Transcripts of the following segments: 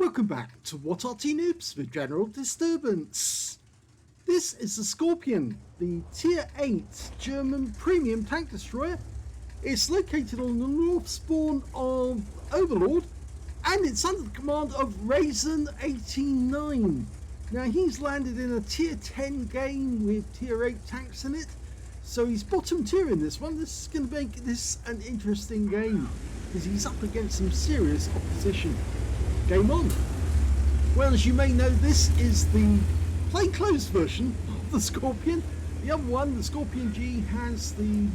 Welcome back to What Arty Noobs with General Disturbance. This is the Skorpion, the Tier 8 German premium tank destroyer. It's located on the north spawn of Overlord and it's under the command of Razen89. Now he's landed in a Tier 10 game with Tier 8 tanks in it, so he's bottom tier in this one. This is going to make this an interesting game because he's up against some serious opposition. Game on. Well, as you may know, this is the plainclothes version of the Skorpion. The other one, the Skorpion G, has the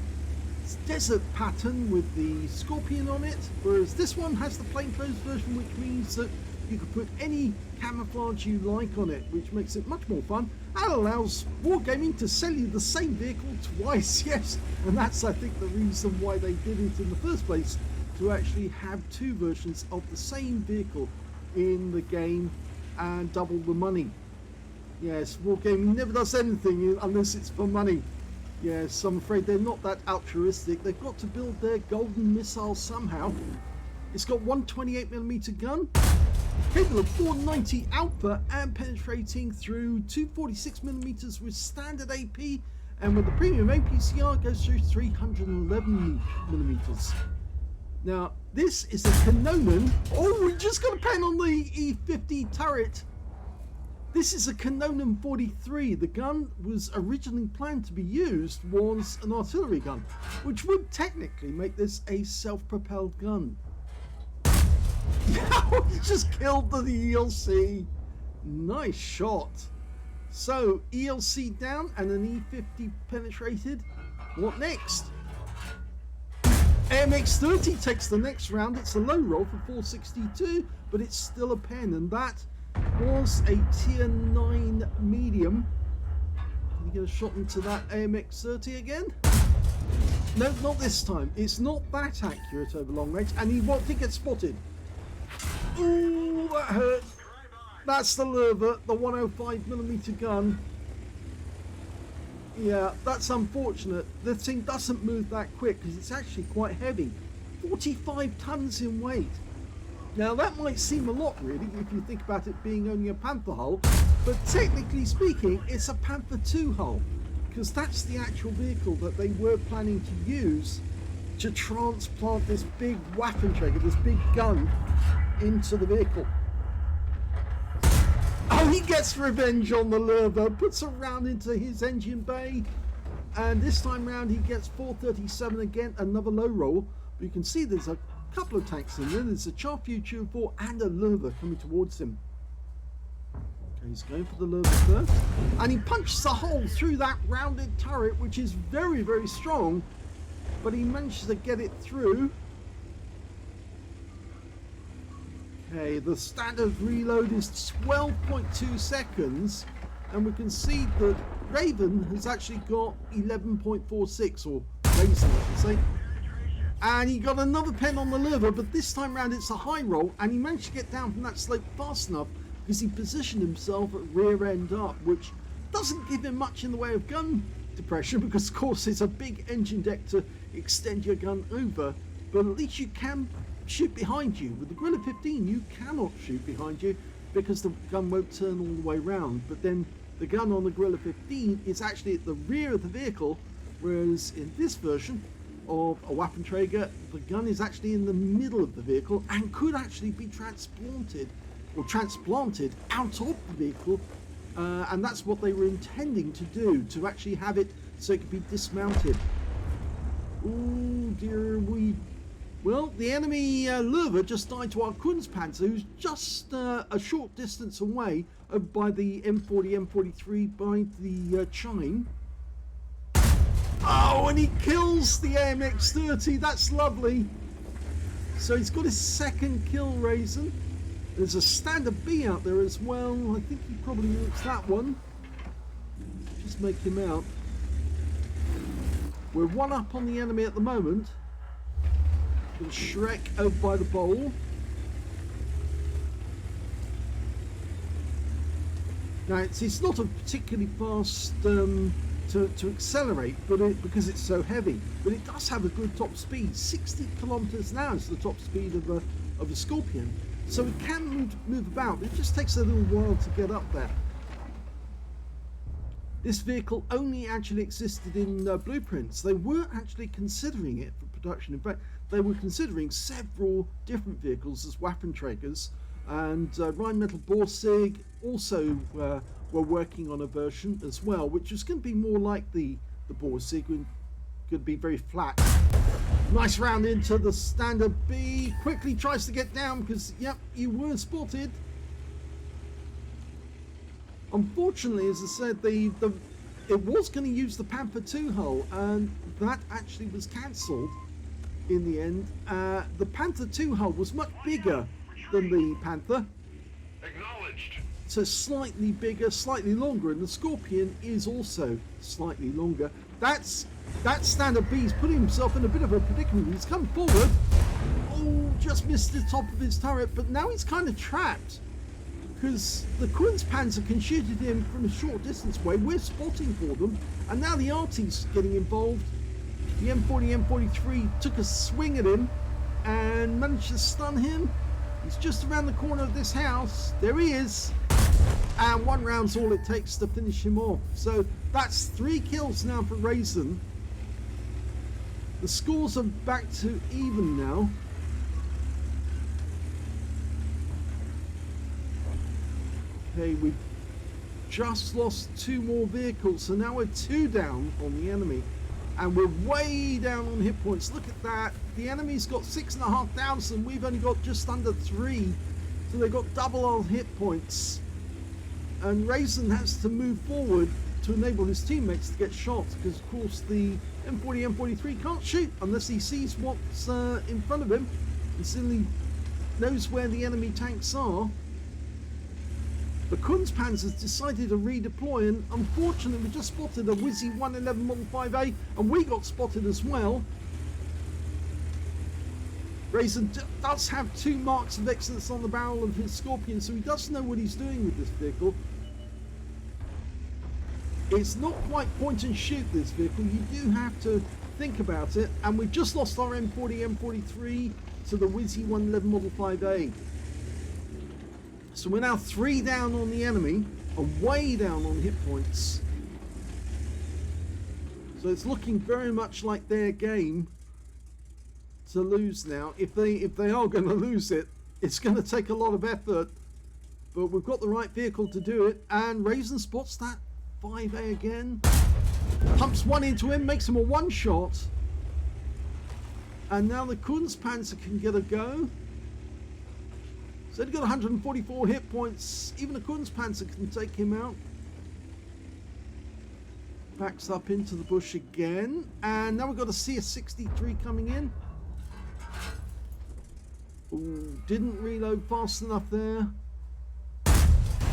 desert pattern with the Skorpion on it, whereas this one has the plainclothes version, which means that you can put any camouflage you like on it, which makes it much more fun and allows Wargaming to sell you the same vehicle twice. Yes, and that's, I think, the reason why they did it in the first place, to actually have two versions of the same vehicle in the game and double the money. Yes, Wargaming never does anything unless it's for money. Yes, I'm afraid they're not that altruistic. They've got to build their golden missile somehow. It's got 128mm gun, capable of 490 output and penetrating through 246mm with standard AP, and with the premium APCR goes through 311mm. Now, this is a Canonen. Oh, we just got a pen on the E50 turret. This is a Canonen 43. The gun was originally planned to be used was an artillery gun, which would technically make this a self-propelled gun. Yeah, he just killed the ELC. Nice shot. So, ELC down and an E50 penetrated. What next? AMX-30 takes the next round. It's a low roll for 462, but it's still a pen, and that was a Tier 9 medium. Can you get a shot into that AMX-30 again? No, not this time. It's not that accurate over long range, and he did get spotted. Ooh, that hurt. That's the Lurva, the 105mm gun. Yeah, that's unfortunate. The thing doesn't move that quick because it's actually quite heavy. 45 tons in weight. Now that might seem a lot really if you think about it being only a Panther hull, but technically speaking it's a Panther 2 hull, because that's the actual vehicle that they were planning to use to transplant this big Waffenträger, this big gun, into the vehicle. Oh, he gets revenge on the Lurva, puts a round into his engine bay, and this time round he gets 437 again, another low roll. But you can see there's a couple of tanks in there. There's a Charfu 2-4 and a Lurva coming towards him. Okay, he's going for the Lurva first, and he punches a hole through that rounded turret, which is very, very strong, but he manages to get it through. Okay, the standard reload is 12.2 seconds, and we can see that Raven has actually got 11.46, or Razen, I should say. And he got another pen on the Lurva, but this time round it's a high roll, and he managed to get down from that slope fast enough because he positioned himself at rear end up, which doesn't give him much in the way of gun depression, because of course it's a big engine deck to extend your gun over, but at least you can shoot behind you. With the Gorilla 15 you cannot shoot behind you because the gun won't turn all the way round, but then the gun on the Gorilla 15 is actually at the rear of the vehicle, whereas in this version of a Waffenträger the gun is actually in the middle of the vehicle and could actually be transplanted out of the vehicle, and that's what they were intending to do, to actually have it so it could be dismounted. Oh dear, well, the enemy Lurva just died to our Kunstpanzer, who's just a short distance away by the M40, M43, by the Chime. Oh, and he kills the AMX-30. That's lovely. So he's got his second kill, Razen. There's a standard B out there as well. I think he probably looks that one. Just make him out. We're one up on the enemy at the moment. Got Shrek over by the bowl. Now it's not a particularly fast to accelerate, but because it's so heavy, but it does have a good top speed. 60 kilometers an hour is the top speed of a Skorpion, So it can move about, but it just takes a little while to get up there. This vehicle only actually existed in blueprints. They weren't actually considering it for production. In fact, they were considering several different vehicles as Waffenträgers, and Rheinmetall Borsig also were working on a version as well, which was going to be more like the Borsig, and could be very flat. Nice round into the standard B. Quickly tries to get down because, yep, you were spotted. Unfortunately, as I said, it was going to use the Panther 2 hull, and that actually was cancelled in the end. The Panther 2 hull was much bigger than the Panther. Acknowledged. So slightly bigger, slightly longer, and the Skorpion is also slightly longer. That standard B's putting himself in a bit of a predicament. He's come forward. Oh, just missed the top of his turret, but now he's kind of trapped because the Kunstpanzer can shoot at him from a short distance away. We're spotting for them, and now the Arty's getting involved. The M40, M43 took a swing at him and managed to stun him. He's just around the corner of this house. There he is. And one round's all it takes to finish him off. So that's 3 kills now for Razen. The scores are back to even now. Okay, we've just lost 2 more vehicles, so now we're 2 down on the enemy. And we're way down on hit points. Look at that. The enemy's got 6,500. We've only got just under 3. So they've got double our hit points. And Razen has to move forward to enable his teammates to get shots, because of course the M40, M43 can't shoot unless he sees what's in front of him and suddenly knows where the enemy tanks are. The Kunstpanzer's decided to redeploy, and unfortunately we just spotted a Wizzy 111 Model 5A, and we got spotted as well. Razen does have 2 marks of excellence on the barrel of his Skorpion, so he does know what he's doing with this vehicle. It's not quite point and shoot, this vehicle. You do have to think about it, and we've just lost our M40, M43 to the Wizzy 111 Model 5A. So we're now 3 down on the enemy, and way down on hit points. So it's looking very much like their game to lose now. If they are going to lose it, it's going to take a lot of effort. But we've got the right vehicle to do it, and Razen spots that 5A again. Pumps one into him, makes him a 1-shot. And now the Kunstpanzer can get a go. So he's got 144 hit points. Even a Kunstpanzer can take him out. Backs up into the bush again. And now we've got a CS63 coming in. Ooh, didn't reload fast enough there.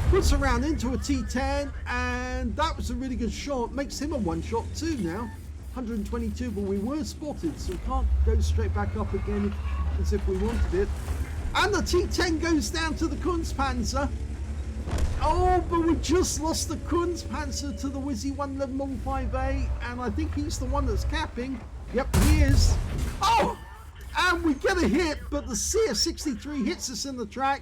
Puts a round into a T10, and that was a really good shot. Makes him a 1-shot too now. 122, but we were spotted, so we can't go straight back up again as if we wanted it. And the T10 goes down to the Kunstpanzer. Oh, but we just lost the Kunstpanzer to the Wizzy 111 Model 5A, and I think he's the one that's capping. Yep, he is. Oh, and we get a hit, but the CS63 hits us in the track,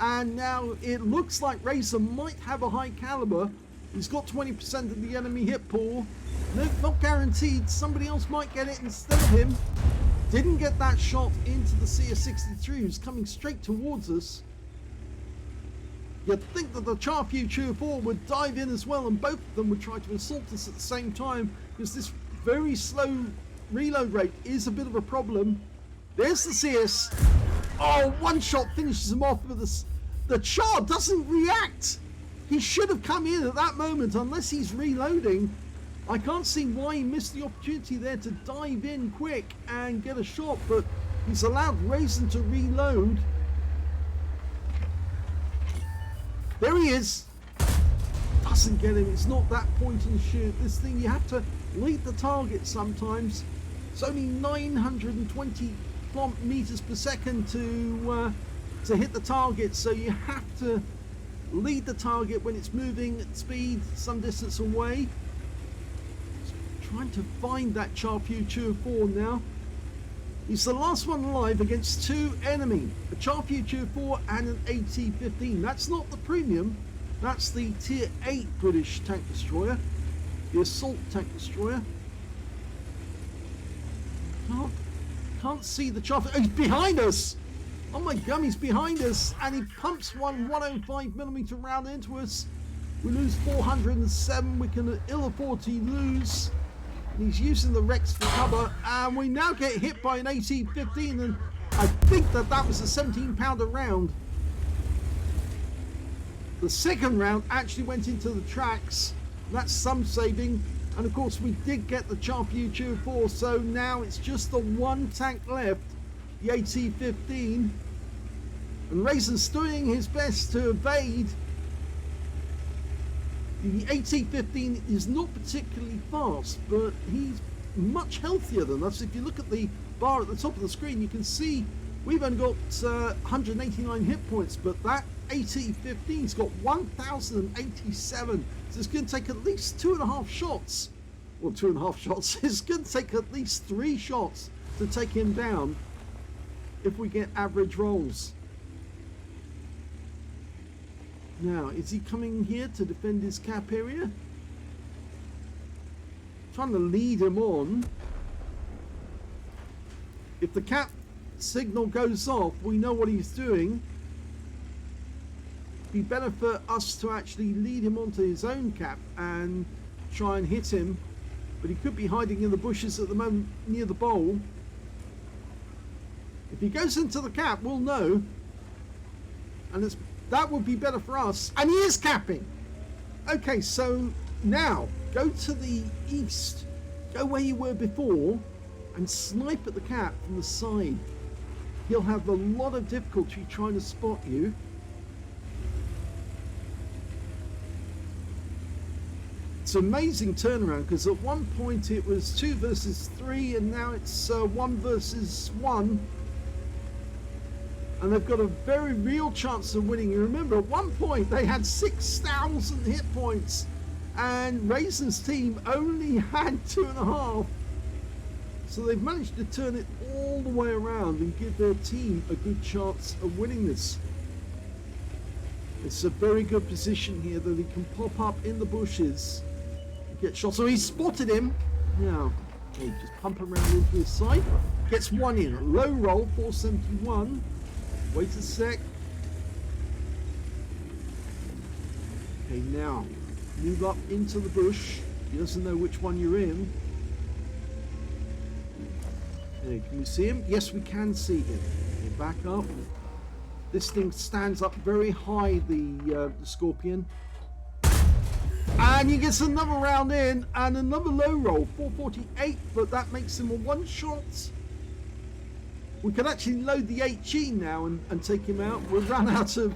and now it looks like Razen might have a high caliber. He's got 20% of the enemy hit pool. No, not guaranteed. Somebody else might get it instead of him. Didn't get that shot into the CS63, who's coming straight towards us. You'd think that the Char Future 4 would dive in as well, and both of them would try to assault us at the same time, because this very slow reload rate is a bit of a problem. There's the CS. Oh, 1 shot finishes him off, but the Char doesn't react. He should have come in at that moment, unless he's reloading. I can't see why he missed the opportunity there to dive in quick and get a shot, but he's allowed Razen to reload. There he is. Doesn't get him. It's not that point and shoot. This thing, you have to lead the target sometimes. It's only 920 meters per second to hit the target, so you have to lead the target when it's moving at speed some distance away. Trying to find that Char Future 4 now. He's the last one alive against two enemy, a Sharpie Tier 4 and an AT-15. That's not the premium, that's the Tier 8 British tank destroyer, the assault tank destroyer. Can't see the Sharpie. Oh, he's behind us! Oh my god, he's behind us, and he pumps one 105mm round into us. We lose 407, we can ill afford to lose. He's using the Rex for cover, and we now get hit by an AT-15, and I think that was a 17-pounder round. The second round actually went into the tracks. That's some saving, and of course we did get the Sharpie Tier 4, so now it's just the one tank left, the AT-15, and Razen's doing his best to evade. The AT-15 is not particularly fast, but he's much healthier than us. If you look at the bar at the top of the screen, you can see we've only got 189 hit points, but that AT-15's got 1,087. So it's going to take at least 2.5 shots. Well, 2.5 shots. It's going to take at least 3 shots to take him down if we get average rolls. Now, is he coming here to defend his cap area? Trying to lead him on. If the cap signal goes off, we know what he's doing. It'd be better for us to actually lead him onto his own cap and try and hit him. But he could be hiding in the bushes at the moment near the bowl. If he goes into the cap, we'll know. And that would be better for us. And he is capping. Okay, so now go to the east. Go where you were before and snipe at the cap from the side. He'll have a lot of difficulty trying to spot you. It's an amazing turnaround, because at one point it was 2 versus 3 and now it's 1 versus 1. And they've got a very real chance of winning. You remember, at one point they had 6,000 hit points and Razen's team only had 2.5. So they've managed to turn it all the way around and give their team a good chance of winning this. It's a very good position here that he can pop up in the bushes and get shot. So he spotted him. Now, okay, just pump around into his side. Gets one in. A low roll, 471. Wait a sec. Okay, now move up into the bush. He doesn't know which one you're in. Okay, can we see him? Yes, we can see him. Okay, back up. This thing stands up very high, the Skorpion. And he gets another round in and another low roll, 448, but that makes him a one shot. We can actually load the HE now and take him out. We've run out of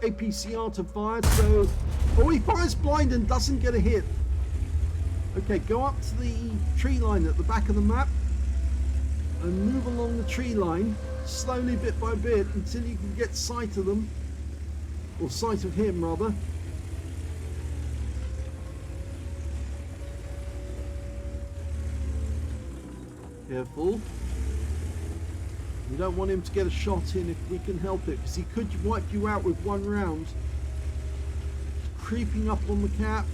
APCR to fire, so... Oh, he fires blind and doesn't get a hit. Okay, go up to the tree line at the back of the map and move along the tree line, slowly bit by bit, until you can get sight of them. Or sight of him, rather. Careful. We don't want him to get a shot in if we can help it, because he could wipe you out with one round. Creeping up on the cap,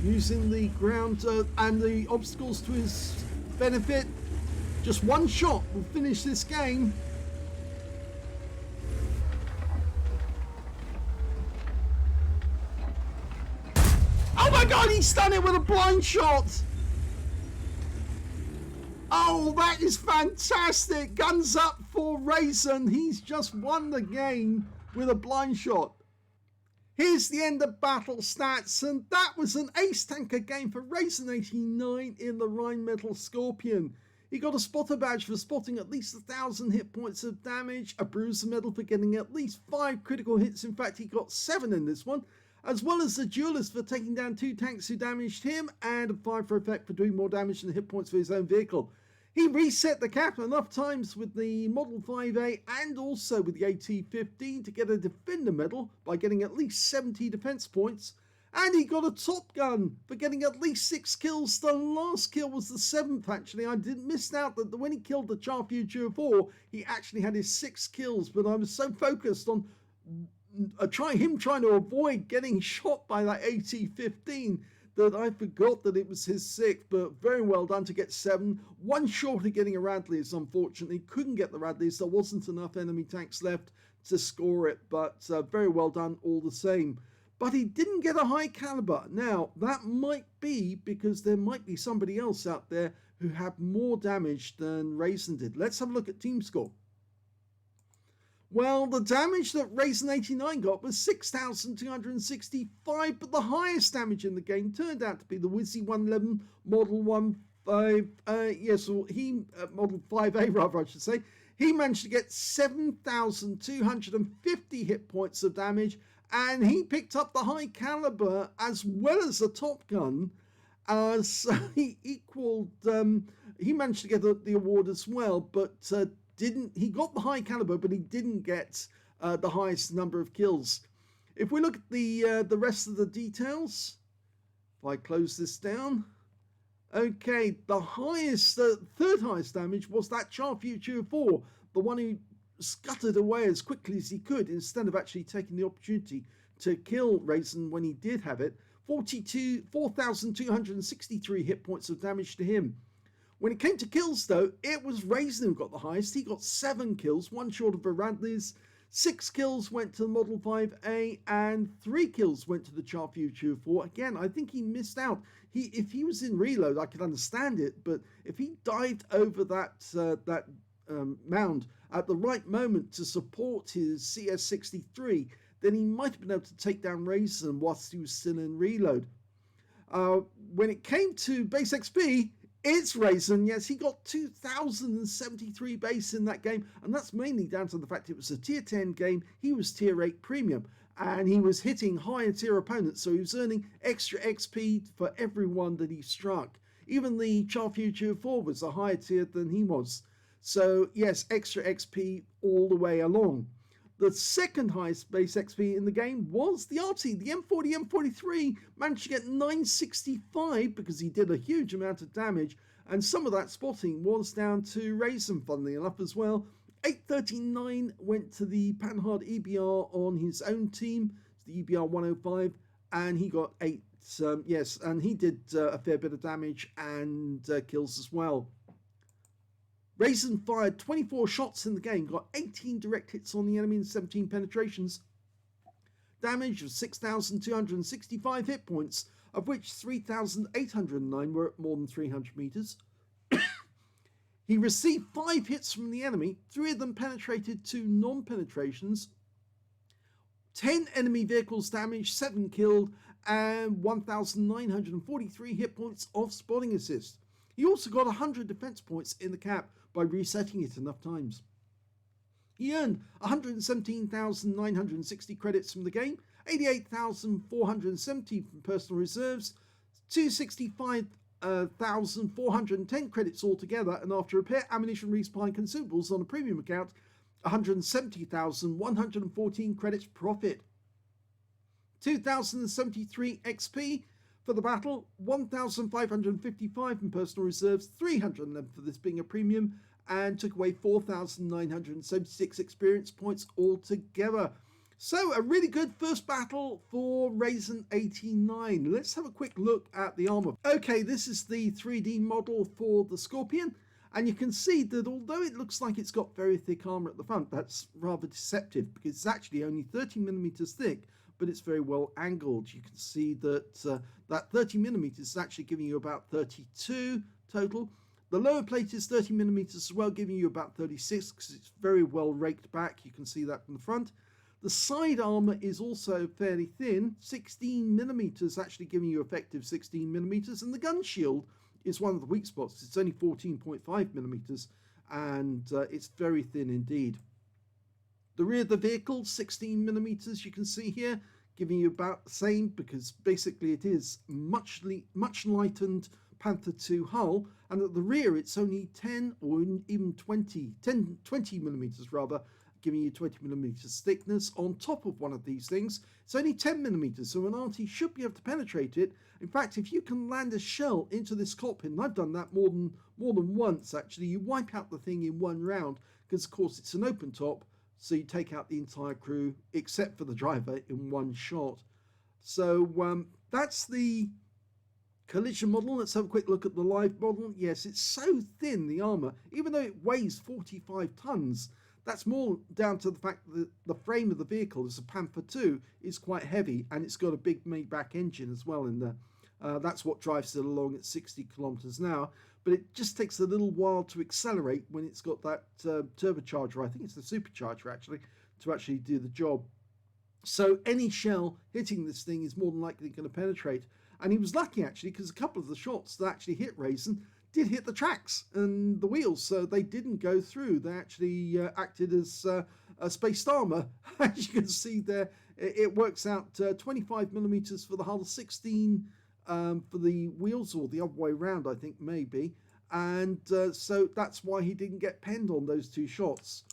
using the ground and the obstacles to his benefit. Just one shot will finish this game. Oh my god, he's done it with a blind shot! Oh, that is fantastic! Guns up for Razen. He's just won the game with a blind shot. Here's the end of battle stats, and that was an ace tanker game for Razen89 in the Rheinmetall Skorpion. He got a spotter badge for spotting at least 1,000 hit points of damage, a bruiser medal for getting at least 5 critical hits. In fact, he got 7 in this one, as well as the duelist for taking down 2 tanks who damaged him, and a 5 for effect for doing more damage than hit points for his own vehicle. He reset the cap enough times with the Model 5A and also with the AT-15 to get a Defender medal by getting at least 70 defense points. And he got a Top Gun for getting at least 6 kills. The last kill was the 7th, actually. I didn't miss out that when he killed the Charfuture 4, he actually had his 6 kills. But I was so focused on him trying to avoid getting shot by that AT-15 that I forgot that it was his 6th. But very well done to get 7. One short of getting a Radley's, unfortunately. Couldn't get the Radley's. There wasn't enough enemy tanks left to score it. But very well done all the same. But he didn't get a high caliber. Now, that might be because there might be somebody else out there who had more damage than Razen did. Let's have a look at team score. Well, the damage that Razen89 got was 6,265, but the highest damage in the game turned out to be the Wizzy 111 Model 15, Model 5A rather, I should say. He managed to get 7,250 hit points of damage, and he picked up the high caliber as well as a Top Gun. So he equaled, he managed to get the award as well, but he got the high caliber, but he didn't get the highest number of kills. If we look at the rest of the details, if I close this down, okay, the highest, third highest damage was that Charfuture 4, the one who scuttered away as quickly as he could instead of actually taking the opportunity to kill Razen when he did have it. 4,263 hit points of damage to him. When it came to kills though, it was Razen who got the highest. He got 7 kills, 1 short of a Radley's. 6 kills went to the Model 5A and 3 kills went to the Charfuture 4. Again, I think he missed out. If he was in reload, I could understand it, but if he dived over that mound at the right moment to support his CS63, then he might have been able to take down Razen whilst he was still in reload. When it came to base XP, it's Razen. Yes, he got 2,073 base in that game, and that's mainly down to the fact it was a tier 10 game. He was tier 8 premium, and he was hitting higher tier opponents, so he was earning extra XP for everyone that he struck. Even the Charfuture 4 was a higher tier than he was. So yes, extra XP all the way along. The second highest base XP in the game was the Arty. The M40-M43 managed to get 965 because he did a huge amount of damage, and some of that spotting was down to Razen, funnily enough, as well. 839 went to the Panhard EBR on his own team, the EBR 105, and he got 8, yes, and he did a fair bit of damage and kills as well. Razen fired 24 shots in the game, got 18 direct hits on the enemy and 17 penetrations. Damage of 6,265 hit points, of which 3,809 were at more than 300 meters. He received 5 hits from the enemy, 3 of them penetrated, 2 non-penetrations. 10 enemy vehicles damaged, 7 killed, and 1,943 hit points of spotting assist. He also got 100 defense points in the cap by resetting it enough times. He earned 117,960 credits from the game, 88,470 from personal reserves, 265,410 credits altogether, and after repair, ammunition, resupply, and consumables on a premium account, 170,114 credits profit. 2,073 XP for the battle, 1,555 in personal reserves, 311 for this being a premium, and took away 4,976 experience points altogether. So a really good first battle for Razen89. Let's have a quick look at the armor. Okay, this is the 3D model for the Skorpion, and you can see that although it looks like it's got very thick armor at the front, that's rather deceptive because it's actually only 30 millimeters thick, but it's very well angled. You can see that that 30 millimeters is actually giving you about 32 total. The lower plate is 30 millimeters as well, giving you about 36 because it's very well raked back. You can see that from the front. The side armor is also fairly thin, 16 millimeters, actually giving you effective 16 millimeters, and the gun shield is one of the weak spots. It's only 14.5 millimeters, and it's very thin indeed. The rear of the vehicle, 16 millimeters, you can see here, giving you about the same because basically it is much lightened Panther 2 hull, and at the rear it's only 10 or even 20 millimeters rather, giving you 20mm thickness on top of one of these things. It's only 10mm, so an Arty should be able to penetrate it. In fact, if you can land a shell into this cockpit, and I've done that more than once actually, you wipe out the thing in one round, because of course it's an open top, so you take out the entire crew except for the driver in one shot. So that's the collision model. Let's have a quick look at the live model. Yes, it's so thin, the armor, even though it weighs 45 tons. That's more down to the fact that the frame of the vehicle is a Panther II, is quite heavy, and it's got a big Maybach engine as well in there. That's what drives it along at 60 kilometers an hour, but it just takes a little while to accelerate when it's got that turbocharger, I think it's the supercharger actually, to actually do the job. So any shell hitting this thing is more than likely going to penetrate. And he was lucky actually, because a couple of the shots that actually hit Razen did hit the tracks and the wheels, so they didn't go through. They actually acted as a spaced armor. As you can see there, it works out 25mm for the hull, 16 for the wheels, or the other way around I think maybe, and so that's why he didn't get penned on those two shots.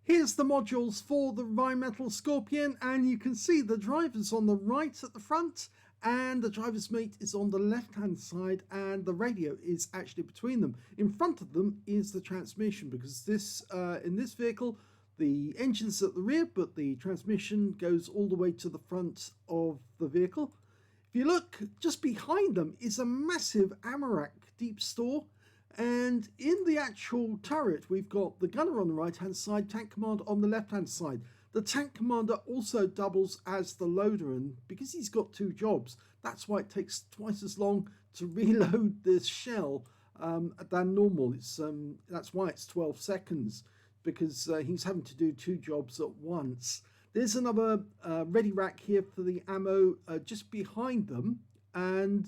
Here's the modules for the Rheinmetall Skorpion, and you can see the driver's on the right at the front, and the driver's mate is on the left-hand side, and the radio is actually between them. In front of them is the transmission, because this in this vehicle, the engine's at the rear, but the transmission goes all the way to the front of the vehicle. If you look, just behind them is a massive ammo rack deep store. And in the actual turret, we've got the gunner on the right-hand side, tank commander on the left-hand side. The tank commander also doubles as the loader, and because he's got two jobs, that's why it takes twice as long to reload this shell than normal. It's that's why it's 12 seconds, because he's having to do two jobs at once. There's another ready rack here for the ammo just behind them, and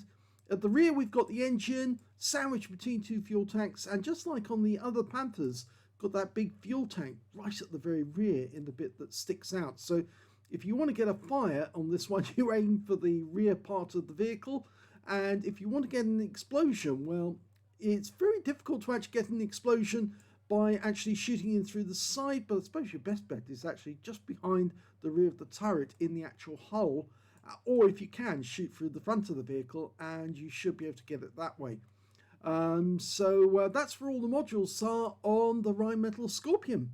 at the rear we've got the engine sandwiched between two fuel tanks, and just like on the other Panthers, got that big fuel tank right at the very rear in the bit that sticks out. So if you want to get a fire on this one, you aim for the rear part of the vehicle, and if you want to get an explosion, well, it's very difficult to actually get an explosion by actually shooting in through the side, but I suppose your best bet is actually just behind the rear of the turret in the actual hull, or if you can, shoot through the front of the vehicle, and you should be able to get it that way. So that's where all the modules are on the Rheinmetall Skorpion.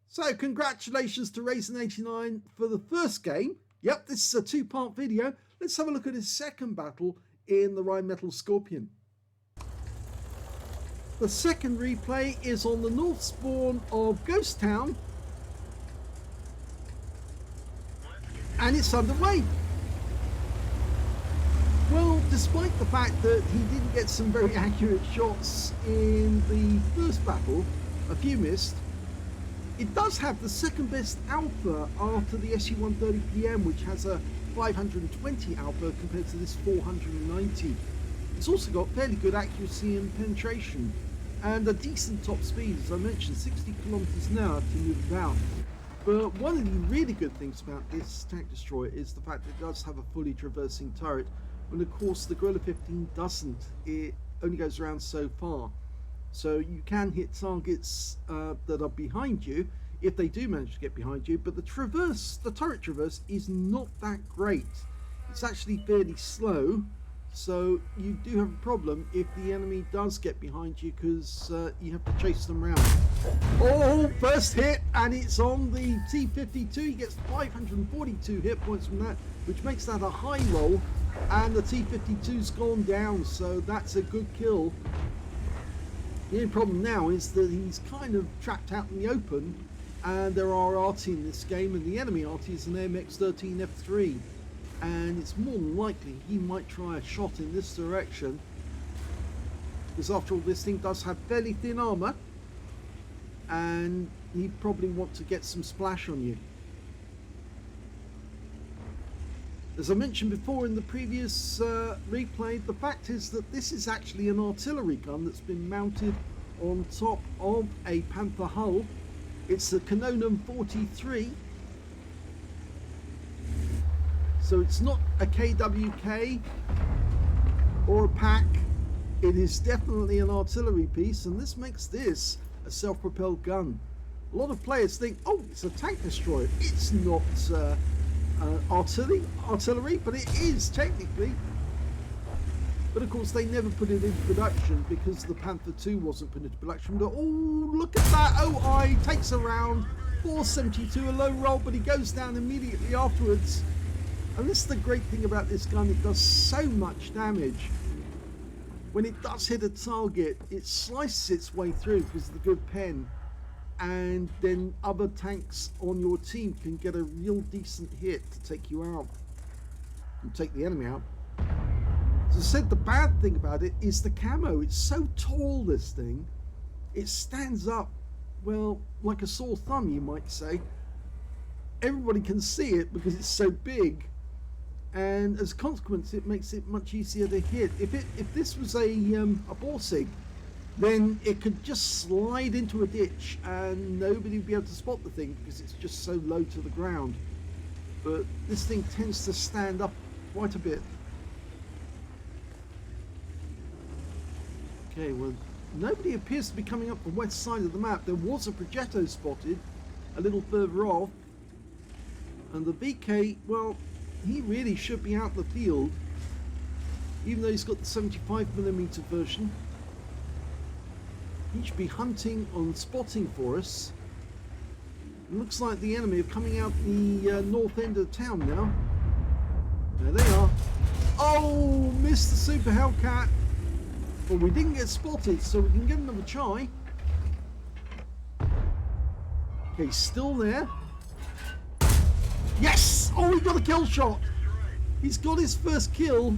So congratulations to Razen89 for the first game. Yep, this is a two-part video. Let's have a look at his second battle in the Rheinmetall Skorpion. The second replay is on the north spawn of Ghost Town, and it's underway. Well, despite the fact that he didn't get some very accurate shots in the first battle, a few missed, it does have the second best alpha after the SU-130PM, which has a 520 alpha compared to this 490. It's also got fairly good accuracy and penetration, and a decent top speed, as I mentioned, 60 kilometers an hour to move about. But one of the really good things about this tank destroyer is the fact that it does have a fully traversing turret, when of course the Gorilla 15 doesn't. It only goes around so far. So you can hit targets that are behind you, if they do manage to get behind you, but the turret traverse is not that great. It's actually fairly slow, so you do have a problem if the enemy does get behind you, because you have to chase them around. Oh, first hit, and it's on the T-52. He gets 542 hit points from that, which makes that a high roll, and the T-52's gone down, so that's a good kill. The only problem now is that he's kind of trapped out in the open, and there are Arty in this game, and the enemy Arty is an AMX-13 F3, and it's more than likely he might try a shot in this direction, because after all, this thing does have fairly thin armor, and he'd probably want to get some splash on you. As I mentioned before in the previous replay, the fact is that this is actually an artillery gun that's been mounted on top of a Panther hull. It's the Canonum 43, so it's not a KWK or a pack. It is definitely an artillery piece, and this makes this a self-propelled gun. A lot of players think, oh, it's a tank destroyer. It's not artillery, but it is technically. But of course, they never put it into production because the Panther II wasn't put into production. But, oh, look at that! OI takes a round, 472, a low roll, but he goes down immediately afterwards. And this is the great thing about this gun, it does so much damage. When it does hit a target, it slices its way through because of the good pen. And then other tanks on your team can get a real decent hit to take you out. And take the enemy out. As I said, the bad thing about it is the camo. It's so tall, this thing. It stands up, well, like a sore thumb, you might say. Everybody can see it because it's so big. And as a consequence, it makes it much easier to hit. If this was a Borsig, then it could just slide into a ditch and nobody would be able to spot the thing because it's just so low to the ground. But this thing tends to stand up quite a bit. Okay, well, nobody appears to be coming up the west side of the map. There was a Progetto spotted a little further off. And the VK, well, he really should be out in the field, even though he's got the 75mm version. He should be hunting on spotting for us. It looks like the enemy are coming out the north end of the town now. There they are. Oh, missed the Super Hellcat. But we didn't get spotted, so we can give another try. Okay, still there. Yes! Oh, he got a kill shot. He's got his first kill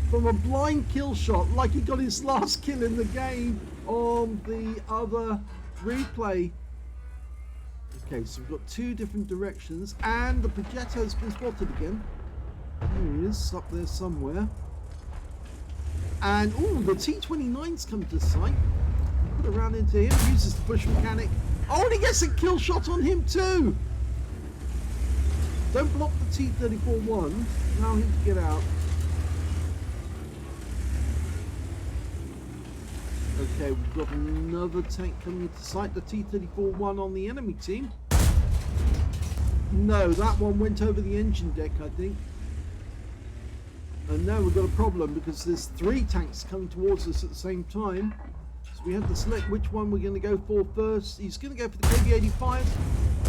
from a blind kill shot, like he got his last kill in the game on the other replay. Okay, so we've got two different directions, and the Progetto's been spotted again. There he is, up there somewhere. And, oh, the T-29's come to sight. Put a round into him, uses the bush mechanic. Oh, and he gets a kill shot on him too! Don't block the T-34-1. Allow him to get out. Okay, we've got another tank coming into sight. The T-34-1 on the enemy team. No, that one went over the engine deck, I think. And now we've got a problem because there's three tanks coming towards us at the same time. So we have to select which one we're going to go for first. He's going to go for the KB-85.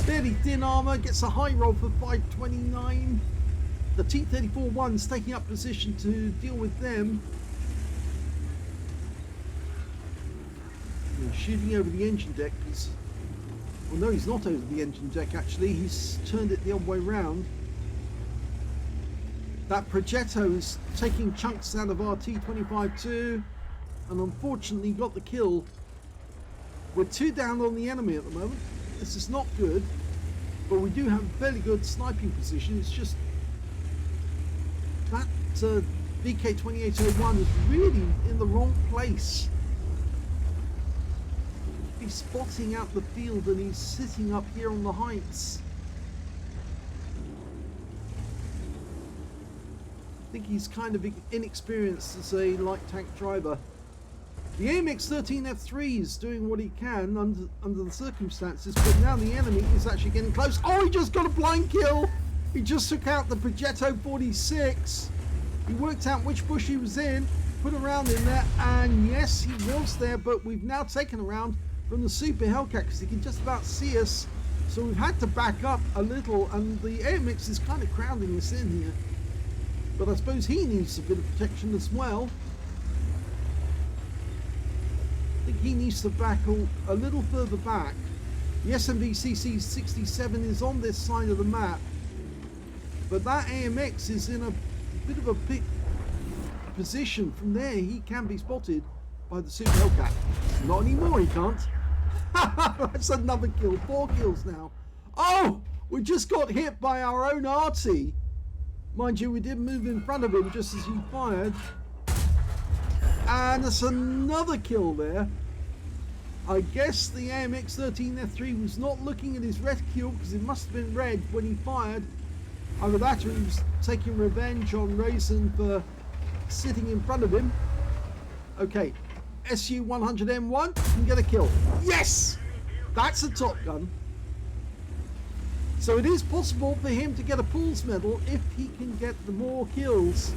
Fairly thin armor, gets a high roll for 529. The T-34-1's taking up position to deal with them. He's shooting over the engine deck. Well, no, he's not over the engine deck actually. He's turned it the other way round. That Progetto is taking chunks out of our T-25 too, and unfortunately got the kill. We're 2 down on the enemy at the moment. This is not good, but we do have a fairly good sniping position. It's just that VK-2801 is really in the wrong place. He's spotting out the field and he's sitting up here on the heights. I think he's kind of inexperienced as a light tank driver. The AMX-13F3 is doing what he can under the circumstances, but now the enemy is actually getting close. Oh, he just got a blind kill! He just took out the Progetto 46. He worked out which bush he was in, put a round in there, and yes, he was there, but we've now taken a round from the Super Hellcat because he can just about see us. So we've had to back up a little, and the AMX is kind of crowding us in here. But I suppose he needs a bit of protection as well. I think he needs to back a little further back. The SMV CC67 is on this side of the map, but that AMX is in a bit of a position. From there he can be spotted by the Super Hellcat. Not anymore, he can't. That's another kill. 4 kills now. Oh, we just got hit by our own Arty. Mind you, we did move in front of him just as he fired. And that's another kill there. I guess the AMX-13F3 was not looking at his reticule because it must have been red when he fired. Either that or he was taking revenge on Razen for sitting in front of him. Okay, SU-100M1 can get a kill. Yes! That's a Top Gun. So it is possible for him to get a Pools medal if he can get the more kills.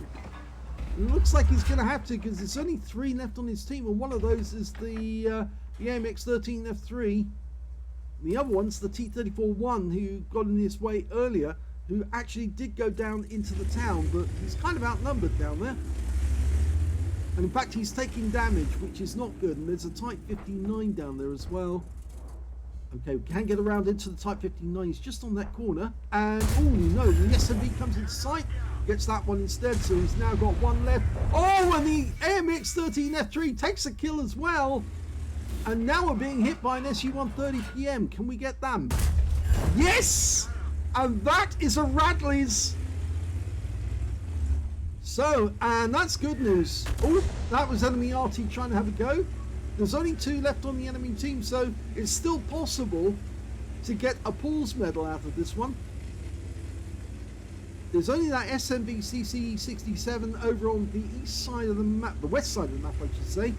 It looks like he's going to have to, because there's only 3 left on his team, and one of those is the AMX-13F3. The other one's the T-34-1, who got in his way earlier, who actually did go down into the town, but he's kind of outnumbered down there. And in fact, he's taking damage, which is not good. And there's a Type 59 down there as well. Okay, we can get around into the Type 59. He's just on that corner. And, oh no, the SMB comes into sight. Gets that one instead, so he's now got 1 left. Oh, and the AMX-13F3 takes a kill as well. And now we're being hit by an SU-130 PM. Can we get them? Yes! And that is a Radley's. So, and that's good news. Oh, that was enemy Arty trying to have a go. There's only 2 left on the enemy team, so it's still possible to get a Pools medal out of this one. There's only that SMB CC67 over on the east side of the map, the west side of the map, I should say.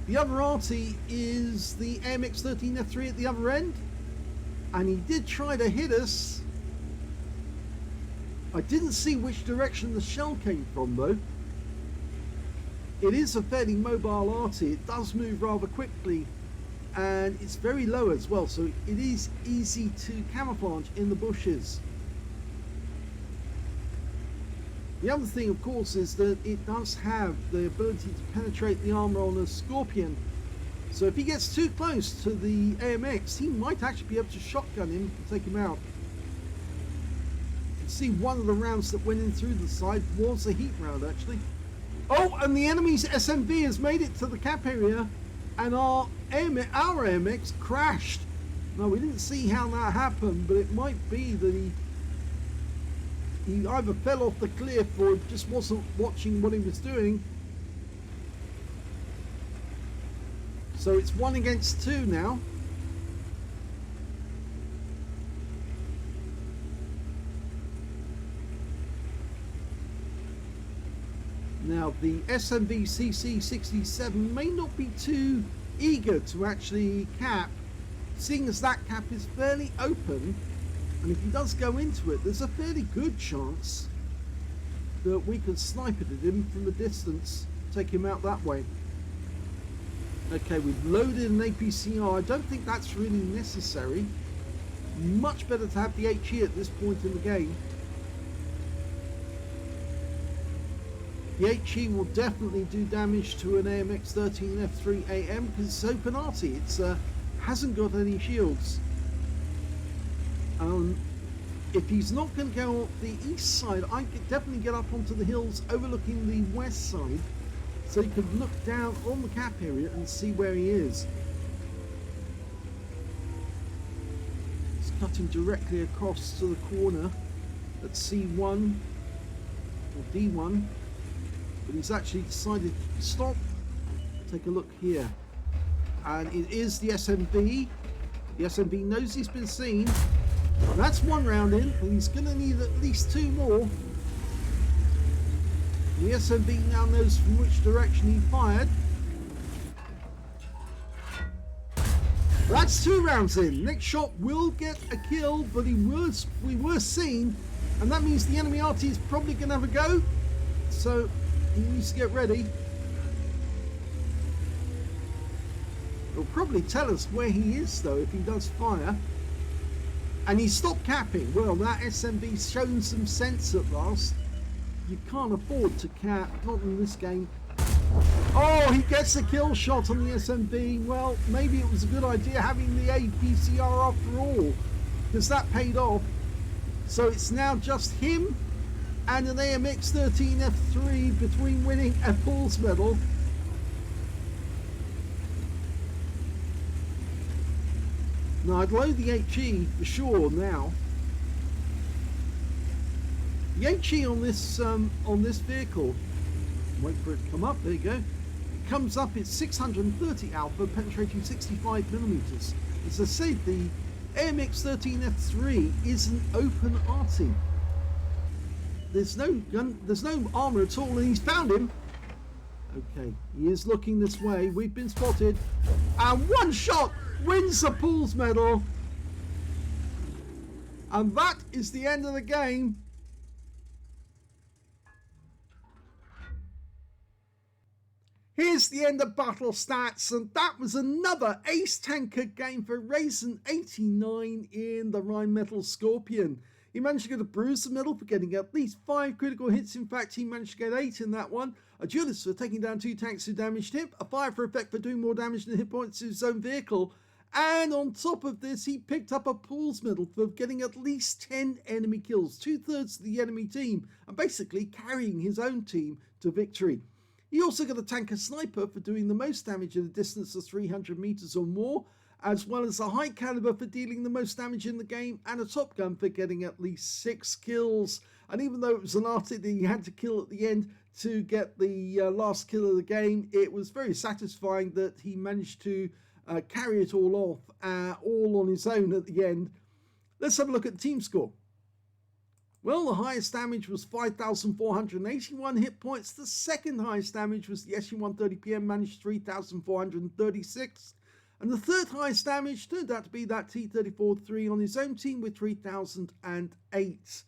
The other Arty is the AMX-13F3 at the other end, and he did try to hit us. I didn't see which direction the shell came from though. It is a fairly mobile Arty. It does move rather quickly, and it's very low as well, so it is easy to camouflage in the bushes. The other thing, of course, is that it does have the ability to penetrate the armor on a Skorpion. So if he gets too close to the AMX, he might actually be able to shotgun him and take him out. You can see one of the rounds that went in through the side was a heat round, actually. Oh, and the enemy's SMB has made it to the cap area, and our AMX crashed. Now, we didn't see how that happened, but it might be that he either fell off the cliff or just wasn't watching what he was doing. So it's 1 against 2 now. Now the SMB CC67 may not be too eager to actually cap, seeing as that cap is fairly open. And if he does go into it, there's a fairly good chance that we could snipe it at him from a distance, take him out that way. Okay, we've loaded an APCR. I don't think that's really necessary. Much better to have the HE at this point in the game. The HE will definitely do damage to an AMX-13F3 AM because it's open Arty. It hasn't got any shields. If he's not going to go up the east side, I could definitely get up onto the hills overlooking the west side, so you could look down on the cap area and see where he is. He's cutting directly across to the corner at C1 or D1, but he's actually decided to stop. Take a look here, and it is the SMB. The SMB knows he's been seen. That's 1 round in, and he's going to need at least 2 more. The SMB now knows from which direction he fired. That's 2 rounds in. Next shot will get a kill, but we were seen, and that means the enemy Arty is probably going to have a go. So he needs to get ready. It'll probably tell us where he is though if he does fire. And he stopped capping. Well, that SMB's shown some sense at last. You can't afford to cap, not in this game. Oh, he gets a kill shot on the SMB. Well, maybe it was a good idea having the APCR after all, because that paid off. So it's now just him and an AMX-13F3 between winning a Pools medal. Now I'd load the HE for sure now. The HE on this vehicle, wait for it to come up, there you go. It comes up, it's 630 alpha, penetrating 65mm. As I said, the AMX-13F3 is an open Arty. There's no gun, there's no armor at all, and he's found him. Okay, he is looking this way. We've been spotted, and 1 shot. wins the Pools medal. And that is the end of the game. Here's the end of battle stats, and that was another ace tanker game for Razen89 in the Rheinmetall Skorpion. He managed to get a bruise the medal for getting at least 5 critical hits. In fact, he managed to get 8 in that one. A duelist for taking down 2 tanks who damaged him. A fire for effect for doing more damage than hit points to his own vehicle. And on top of this, he picked up a Pools medal for getting at least 10 enemy kills, 2/3 of the enemy team, and basically carrying his own team to victory. He also got a tanker sniper for doing the most damage at a distance of 300 meters or more, as well as a high caliber for dealing the most damage in the game, and a top gun for getting at least 6 kills. And even though it was an Arty that he had to kill at the end to get the last kill of the game, it was very satisfying that he managed to carry it all off, all on his own at the end. Let's have a look at the team score. Well, the highest damage was 5,481 hit points. The second highest damage was the SU-130PM, managed 3,436. And the third highest damage turned out to be that T-34-3 on his own team with 3,008.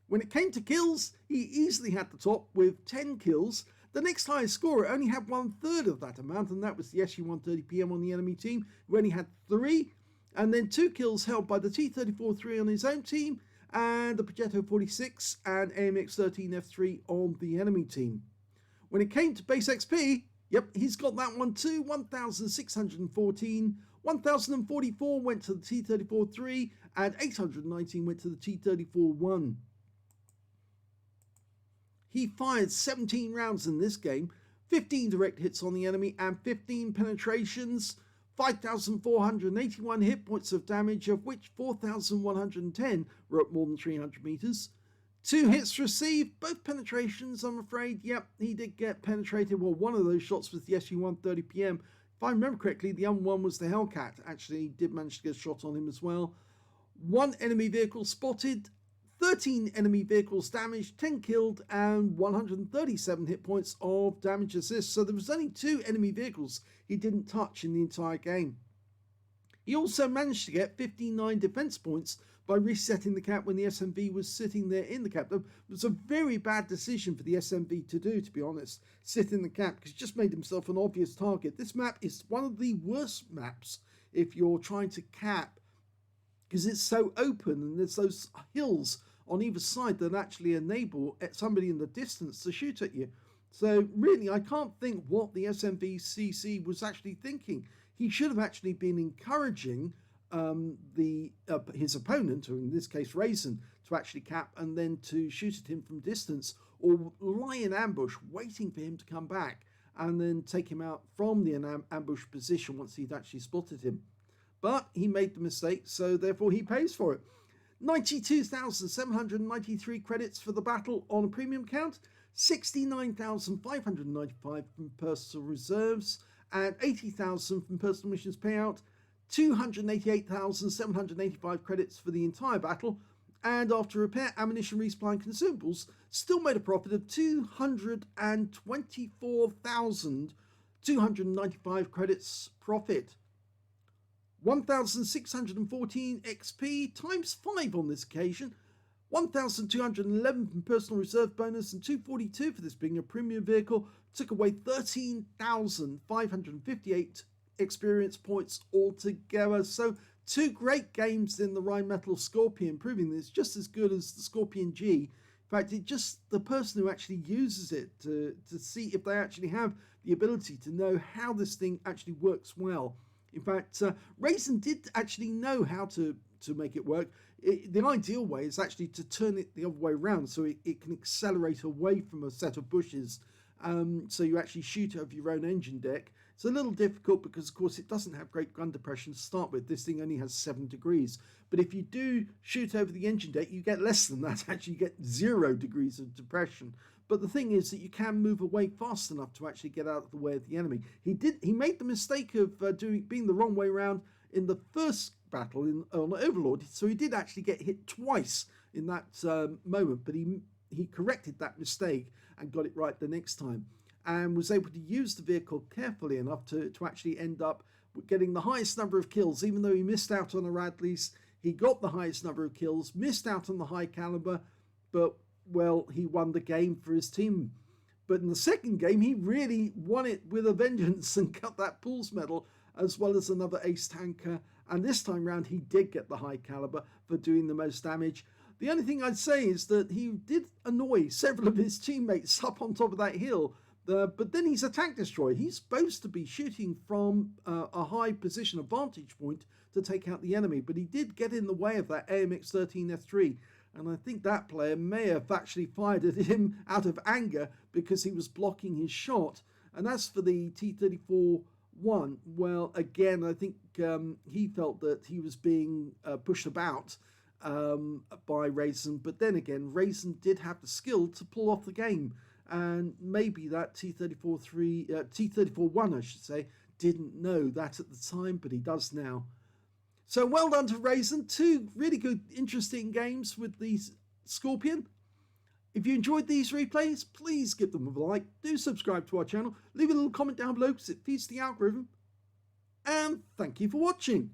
When it came to kills, he easily had the top with 10 kills. The next highest scorer only had 1/3 of that amount, and that was the SU-130PM on the enemy team, who only had 3. And then 2 kills held by the T-34-3 on his own team, and the Progetto 46 and AMX-13F3 on the enemy team. When it came to base XP, yep, he's got that one too, 1,614, 1,044 went to the T-34-3, and 819 went to the T-34-1. He fired 17 rounds in this game, 15 direct hits on the enemy and 15 penetrations, 5,481 hit points of damage, of which 4,110 were at more than 300 meters. 2 hits received, both penetrations, I'm afraid. Yep, he did get penetrated. Well, one of those shots was the SU-130PM. If I remember correctly, the other one was the Hellcat. Actually, he did manage to get a shot on him as well. 1 enemy vehicle spotted, 13 enemy vehicles damaged, 10 killed, and 137 hit points of damage assist. So there was only 2 enemy vehicles he didn't touch in the entire game. He also managed to get 59 defense points by resetting the cap when the SMV was sitting there in the cap. It was a very bad decision for the SMV to do, to be honest, sit in the cap, because he just made himself an obvious target. This map is one of the worst maps if you're trying to cap, because it's so open and there's those hills on either side that actually enable somebody in the distance to shoot at you. So really, I can't think what the SMVCC was actually thinking. He should have actually been encouraging his opponent, or in this case Razen, to actually cap and then to shoot at him from distance, or lie in ambush waiting for him to come back and then take him out from the ambush position once he'd actually spotted him. But he made the mistake, so therefore he pays for it. 92,793 credits for the battle on a premium count, 69,595 from personal reserves, and 80,000 from personal missions payout, 288,785 credits for the entire battle, and after repair, ammunition, resupply and consumables, still made a profit of 224,295 credits profit. 1,614 XP times 5 on this occasion, 1,211 from personal reserve bonus, and 242 for this being a premium vehicle, took away 13,558 experience points altogether. So 2 great games in the Rheinmetall Skorpion, proving that it's just as good as the Skorpion G. In fact, it just the person who actually uses it to see if they actually have the ability to know how this thing actually works well. In fact, Razen did actually know how to make it work. The ideal way is actually to turn it the other way around, so it can accelerate away from a set of bushes. So you actually shoot over your own engine deck. It's a little difficult because, of course, it doesn't have great gun depression to start with. This thing only has 7 degrees. But if you do shoot over the engine deck, you get less than that. Actually, you get 0 degrees of depression. But the thing is that you can move away fast enough to actually get out of the way of the enemy. He made the mistake of being the wrong way around in the first battle on Overlord. So he did actually get hit twice in that moment. But he corrected that mistake and got it right the next time, and was able to use the vehicle carefully enough to actually end up getting the highest number of kills. Even though he missed out on a Radleys, he got the highest number of kills, missed out on the high caliber, but, well, he won the game for his team. But in the second game, he really won it with a vengeance and got that Pools medal, as well as another ace tanker. And this time round, he did get the high caliber for doing the most damage. The only thing I'd say is that he did annoy several of his teammates up on top of that hill. But then he's a tank destroyer. He's supposed to be shooting from a high position, a vantage point, to take out the enemy. But he did get in the way of that AMX-13F3. And I think that player may have actually fired at him out of anger because he was blocking his shot. And as for the T-34-1, well, again, I think he felt that he was being pushed about by Razen. But then again, Razen did have the skill to pull off the game. And maybe that T-34-1, I should say, didn't know that at the time, but he does now. So well done to Razen. 2 really good, interesting games with the Skorpion. If you enjoyed these replays, please give them a like. Do subscribe to our channel. Leave a little comment down below because it feeds the algorithm. And thank you for watching.